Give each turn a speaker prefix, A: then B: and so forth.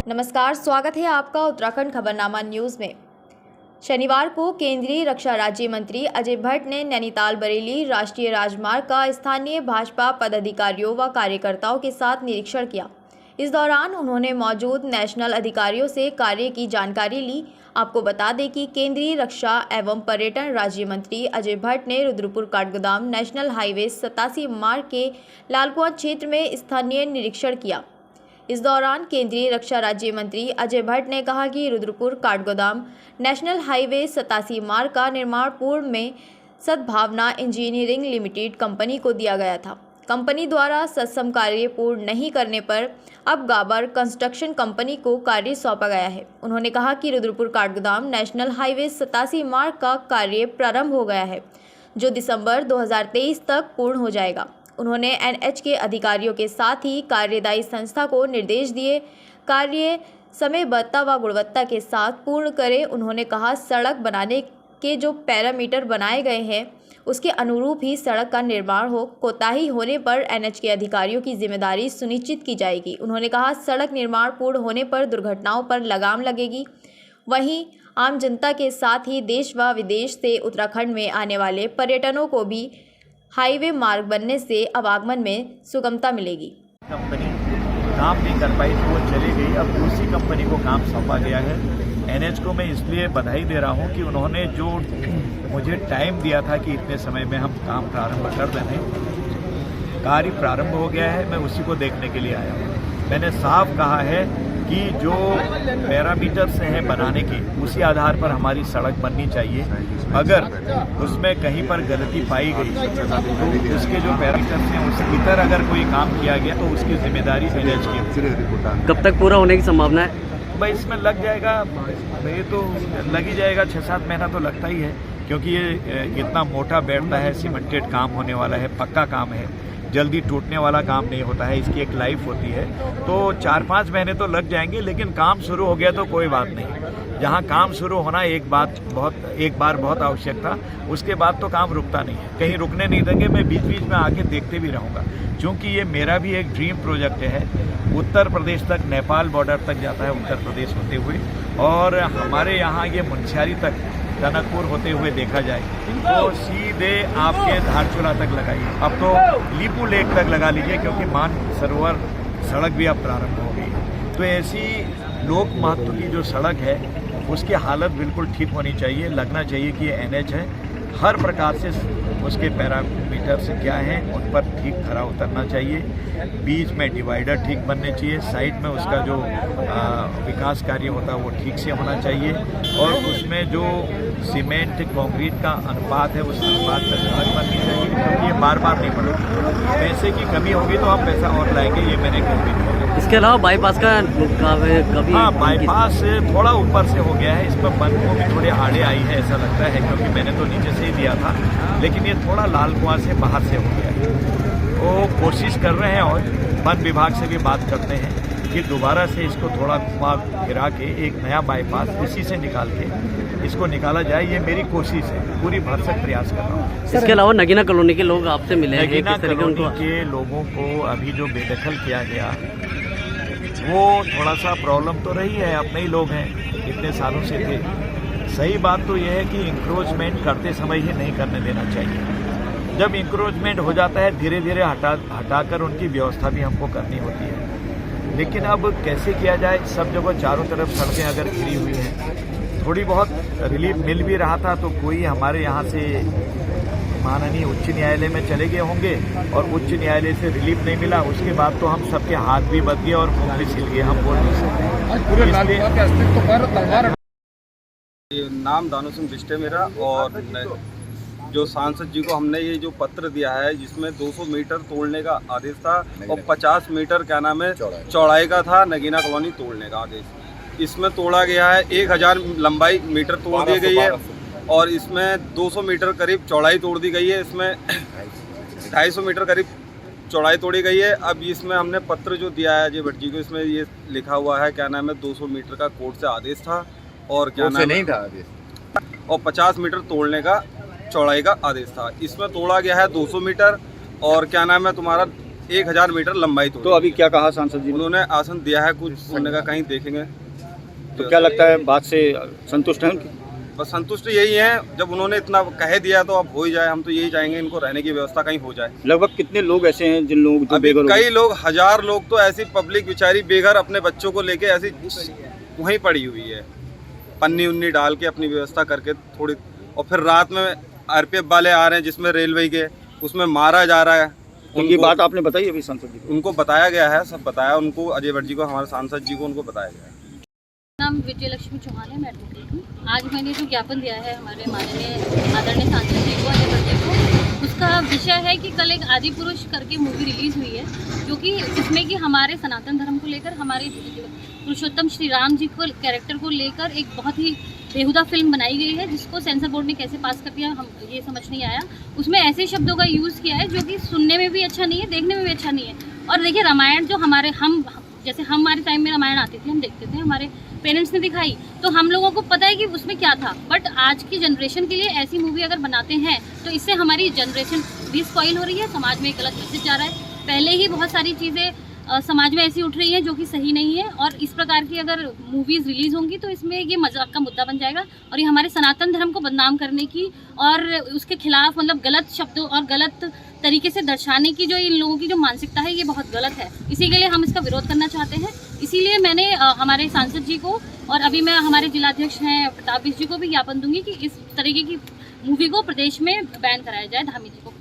A: नमस्कार, स्वागत है आपका उत्तराखंड खबरनामा न्यूज़ में। शनिवार को केंद्रीय रक्षा राज्य मंत्री अजय भट्ट ने नैनीताल बरेली राष्ट्रीय राजमार्ग का स्थानीय भाजपा पदाधिकारियों व कार्यकर्ताओं के साथ निरीक्षण किया। इस दौरान उन्होंने मौजूद नेशनल अधिकारियों से कार्य की जानकारी ली। आपको बता दें कि केंद्रीय रक्षा एवं पर्यटन राज्य मंत्री अजय भट्ट ने रुद्रपुर काठगोदाम नेशनल हाईवे 87 मार्ग के लालकुआं क्षेत्र में स्थानीय निरीक्षण किया। इस दौरान केंद्रीय रक्षा राज्य मंत्री अजय भट्ट ने कहा कि रुद्रपुर काठगोदाम नेशनल हाईवे 87 मार्ग का निर्माण पूर्व में सद्भावना इंजीनियरिंग लिमिटेड कंपनी को दिया गया था। कंपनी द्वारा सक्षम कार्य पूर्ण नहीं करने पर अब गाबर कंस्ट्रक्शन कंपनी को कार्य सौंपा गया है। उन्होंने कहा कि रुद्रपुर काठगोदाम नेशनल हाईवे 87 मार्ग का कार्य प्रारंभ हो गया है, जो दिसंबर 2023 तक पूर्ण हो जाएगा। उन्होंने एनएच के अधिकारियों के साथ ही कार्यदायी संस्था को निर्देश दिए, कार्य समयबद्धता व गुणवत्ता के साथ पूर्ण करें। उन्होंने कहा, सड़क बनाने के जो पैरामीटर बनाए गए हैं उसके अनुरूप ही सड़क का निर्माण हो। कोताही होने पर एनएच के अधिकारियों की जिम्मेदारी सुनिश्चित की जाएगी। उन्होंने कहा, सड़क निर्माण पूर्ण होने पर दुर्घटनाओं पर लगाम लगेगी। वहीं आम जनता के साथ ही देश व विदेश से उत्तराखंड में आने वाले पर्यटकों को भी हाईवे मार्ग बनने से आवागमन में सुगमता मिलेगी।
B: कंपनी काम नहीं कर पाई तो वो चली गई। अब दूसरी कंपनी को काम सौंपा गया है। एनएच को मैं इसलिए बधाई दे रहा हूं कि उन्होंने जो मुझे टाइम दिया था कि इतने समय में हम काम प्रारंभ कर दें, कार्य प्रारंभ हो गया है। मैं उसी को देखने के लिए आया हूँ। मैंने साफ कहा है कि जो पैरामीटर्स हैं बनाने के, उसी आधार पर हमारी सड़क बननी चाहिए। अगर उसमें कहीं पर गलती पाई गई तो उसके जो पैरामीटर्स हैं उसके भीतर अगर कोई काम किया गया तो उसकी जिम्मेदारी एनएच की।
C: कब तक पूरा होने की संभावना है?
B: भाई इसमें लग जाएगा, ये तो लग ही जाएगा, 6-7 महीना तो लगता ही है, क्योंकि ये इतना मोटा बैठता है, सीमेंटेड काम होने वाला है, पक्का काम है, जल्दी टूटने वाला काम नहीं होता है, इसकी एक लाइफ होती है। तो 4-5 महीने तो लग जाएंगे, लेकिन काम शुरू हो गया तो कोई बात नहीं। जहाँ काम शुरू होना एक बार बहुत आवश्यक था, उसके बाद तो काम रुकता नहीं है, कहीं रुकने नहीं देंगे। मैं बीच बीच में आके देखते भी रहूँगा, क्योंकि ये मेरा भी एक ड्रीम प्रोजेक्ट है। उत्तर प्रदेश तक, नेपाल बॉर्डर तक जाता है उत्तर प्रदेश होते हुए, और हमारे यहाँ ये मुनस्यारी तक, टनकपुर होते हुए देखा जाए तो सीधे आपके धारचूला तक लगाइए। अब तो लीपू लेक तक लगा लीजिए, क्योंकि मान सरोवर सड़क भी अब प्रारंभ हो गई। तो ऐसी लोक महत्व की जो सड़क है उसकी हालत बिल्कुल ठीक होनी चाहिए। लगना चाहिए कि ये एनएच है, हर प्रकार से उसके पैरामीटर्स क्या हैं उन पर ठीक खरा उतरना चाहिए। बीच में डिवाइडर ठीक बनने चाहिए, साइड में उसका जो विकास कार्य होता है वो ठीक से होना चाहिए, और उसमें जो सीमेंट कंक्रीट का अनुपात है उस अनुपात पर सड़क बननी चाहिए, क्योंकि ये बार बार नहीं बढ़ेगी। पैसे की कमी होगी तो हम पैसा और लाएंगे, ये मैंने कभी नहीं होगा।
C: इसके अलावा बाईपास का कभी?
B: हाँ, बाईपास थोड़ा ऊपर से हो गया है, इस पर बन को भी थोड़ी आड़े आई है ऐसा लगता है, क्योंकि मैंने तो नीचे से ही दिया था, लेकिन ये थोड़ा लाल कुआं से बाहर से हो गया है। वो कोशिश कर रहे हैं और वन विभाग से भी बात करते हैं कि दोबारा से इसको थोड़ा घुमा गिरा के एक नया बाईपास इसी से निकाल के इसको निकाला जाए। ये मेरी कोशिश है, पूरी भरसक प्रयास कर रहा हूँ।
C: इसके अलावा नगीना कॉलोनी के लोग आपसे मिले हैं?
B: नगीना कॉलोनी के लोगों को अभी जो बेदखल किया गया वो थोड़ा सा प्रॉब्लम तो रही है, अपने ही लोग हैं, इतने सालों से थे। सही बात तो यह है कि इंक्रोचमेंट करते समय ही नहीं करने देना चाहिए। जब इंक्रोचमेंट हो जाता है धीरे धीरे हटाकर उनकी व्यवस्था भी हमको करनी होती है। लेकिन अब कैसे किया जाए? सब जगह चारों तरफ सड़कें अगर घिरी हुई हैं, थोड़ी बहुत रिलीफ मिल भी रहा था तो कोई हमारे यहाँ से माननीय उच्च न्यायालय में चले गए होंगे और उच्च न्यायालय से रिलीफ नहीं मिला, उसके बाद तो हम सबके हाथ भी बच गए और मुंह भी छिल गए, हम बोल नहीं सकते।
D: नाम दानू सिंह बिष्टे मेरा, और जो सांसद जी को हमने ये जो पत्र दिया है जिसमें 200 मीटर तोड़ने का आदेश था और 50 मीटर क्या नाम है चौड़ाई का था नगीना कॉलोनी तोड़ने का आदेश। इसमें तोड़ा गया है 1000 लंबाई मीटर तोड़ दी गई है और इसमें 200 मीटर करीब चौड़ाई तोड़ दी गई है। इसमें 250 मीटर करीब चौड़ाई तोड़ी गई है। अब इसमें हमने पत्र जो दिया है अजय भट्ट जी को, इसमें ये लिखा हुआ है क्या नाम है 200 मीटर का कोर्ट से आदेश था और क्या नाम नहीं था आदेश, और 50 मीटर तोड़ने का चौड़ाई का आदेश था। इसमें तोड़ा गया है 200 मीटर और क्या नाम है तुम्हारा 1000 मीटर लंबाई
E: तो
D: तोड़ी।
E: अभी क्या कहा सांसद जी ने?
D: उन्होंने आसन दिया है, कुछ उन्होंने कहा कहीं देखेंगे।
E: तो क्या लगता है बात से संतुष्ट हैं उनकी?
D: बस संतुष्ट यही है, जब उन्होंने इतना कह दिया तो अब हो ही जाए। हम तो यही चाहेंगे इनको रहने की व्यवस्था कहीं हो जाए।
E: लगभग कितने लोग ऐसे हैं जिन लोग जो
D: अभी
E: बेघर हो गए?
D: कई लोग, 1000 लोग तो ऐसी पब्लिक बेचारी बेघर अपने बच्चों को लेके ऐसी वहीं पड़ी हुई है, पन्नी उन्नी डाल के अपनी व्यवस्था करके थोड़ी। और फिर रात में आरपीएफ वाले आ रहे हैं जिसमें रेलवे के, उसमें मारा जा रहा है।
E: उनकी बात आपने बताई अभी सांसद जी को?
D: उनको बताया गया है, सब बताया उनको, अजय भट्ट जी को, हमारे सांसद जी को उनको बताया गया है।
F: नाम विजय लक्ष्मी चौहान है, मैं एडवोकेट हूँ। आज मैंने जो ज्ञापन दिया है हमारे माननीय आदरणीय सांसद जी को, अजय भट्ट जी को, उसका विषय है कि कल एक आदि पुरुष करके मूवी रिलीज़ हुई है, जो कि जिसमें कि हमारे सनातन धर्म को लेकर, हमारे पुरुषोत्तम श्री राम जी को कैरेक्टर को लेकर एक बहुत ही बेहुदा फिल्म बनाई गई है, जिसको सेंसर बोर्ड ने कैसे पास कर दिया हम ये समझ नहीं आया। उसमें ऐसे शब्दों का यूज़ किया है जो कि सुनने में भी अच्छा नहीं है, देखने में भी अच्छा नहीं है। और देखिए, रामायण जो जैसे हमारे टाइम में रामायण आती थी, हम देखते थे, हमारे पेरेंट्स ने दिखाई, तो हम लोगों को पता है कि उसमें क्या था। बट आज की जनरेशन के लिए ऐसी मूवी अगर बनाते हैं तो इससे हमारी जनरेशन भी स्पॉइल हो रही है, समाज में एक गलत मैसेज जा रहा है। पहले ही बहुत सारी चीज़ें समाज में ऐसी उठ रही हैं जो कि सही नहीं है, और इस प्रकार की अगर मूवीज़ रिलीज़ होंगी तो इसमें ये मजाक का मुद्दा बन जाएगा, और ये हमारे सनातन धर्म को बदनाम करने की और उसके खिलाफ मतलब गलत शब्दों और गलत तरीके से दर्शाने की जो इन लोगों की जो मानसिकता है, ये बहुत गलत है। इसी के लिए हम इसका विरोध करना चाहते हैं। इसीलिए मैंने हमारे सांसद जी को, और अभी मैं हमारे जिलाध्यक्ष हैं प्रताप जी को भी ज्ञापन दूंगी कि इस तरीके की मूवी को प्रदेश में बैन कराया जाए, धामी जी को।